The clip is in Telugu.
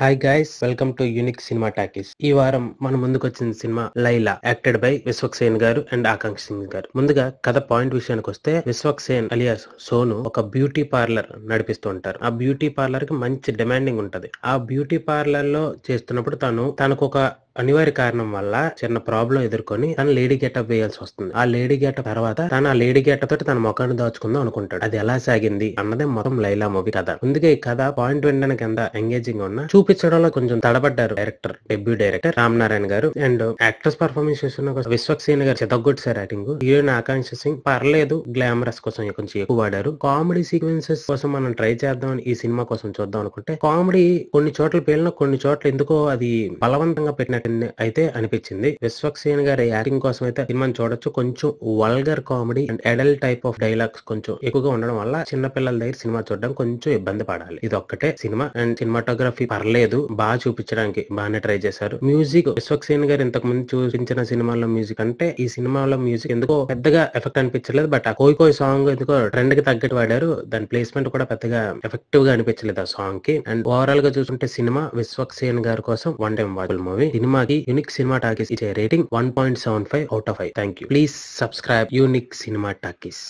Hi guys, welcome to unique cinema talkies. ఈ వారం మన ముందుకు వచ్చిన cinema Laila, acted by Vishwaksen గారు అండ్ ఆకాంక్ష సింగ్ గారు. ముందుగా కథ పాయింట్ విషయానికి వస్తే, విశ్వక్సేన్ అలియాస్ సోను ఒక బ్యూటీ పార్లర్ నడిపిస్తూ ఉంటారు. ఆ బ్యూటీ పార్లర్ కి మంచి డిమాండింగ్ ఉంటది. ఆ బ్యూటీ పార్లర్ లో చేస్తున్నప్పుడు తనకు ఒక అనివార్య కారణం వల్ల చిన్న ప్రాబ్లం ఎదుర్కొని తన లేడీ గెటప్ వేయాల్సి వస్తుంది. ఆ లేడీ గెటప్ తర్వాత ఆ లేడీ గెటప్ తోటి తన ముఖాన్ని దాచుకుందాం అనుకుంటాడు. అది ఎలా సాగింది అన్నదే మొత్తం లైలా మూవీ కథ. ముందుగా ఈ కథ పాయింట్ వినడానికి ఎంత ఎంగేజింగ్ ఉన్నా చూపించడంలో కొంచెం తడబడ్డారు director, debut director Ram Narayana garu. And actors performance చూస్తున్న విశ్వక్సేన్ గారు చితగొట్టేశారు యాక్టింగ్. హీరోయిన్ ఆకాంక్ష సింగ్ పర్లేదు, గ్లామరస్ కోసం కొంచెం ఎక్కువ వాడారు. కామెడీ సీక్వెన్సెస్ కోసం మనం ట్రై చేద్దాం ఈ సినిమా కోసం చూద్దాం అనుకుంటే, కామెడీ కొన్ని చోట్ల పేలిన, కొన్ని చోట్ల ఎందుకో అది బలవంతంగా పెట్టినట్టు అయితే అనిపించింది. విశ్వక్సేన్ గారి యాక్టింగ్ కోసం అయితే సినిమాని చూడొచ్చు. కొంచెం vulgar comedy and adult type of dialogues కొంచెం ఎక్కువగా ఉండడం వల్ల చిన్న పిల్లల దగ్గర సినిమా చూడడం కొంచెం ఇబ్బంది పడాలి. ఇది ఒక్కటే సినిమా. అండ్ సినిమాటోగ్రఫీ పర్లేదు, బాగా చూపించడానికి బాగానే ట్రై చేశారు. మ్యూజిక్, విశ్వక్సేన్ గారు ఇంతకు ముందు చూపించిన సినిమాల్లో మ్యూజిక్ అంటే ఈ సినిమాలో మ్యూజిక్ ఎందుకో పెద్దగా ఎఫెక్ట్ అనిపించలేదు. బట్ ఆ కోయి సాంగ్ ఎందుకో ట్రెండ్ కి తగ్గట్టు వాడారు. దాని ప్లేస్మెంట్ కూడా పెద్దగా ఎఫెక్టివ్ గా అనిపించలేదు ఆ సాంగ్ కి. అండ్ ఓవరాల్ గా చూసుకుంటే సినిమా విశ్వక్సేన్ గారి కోసం వన్ టైం వాచబుల్ మూవీ. సినిమాకి యూనిక్ సినిమా టాకీస్ ఇచ్చే rating 1.75 out of 5. Thank you. Please subscribe unique cinema talkies.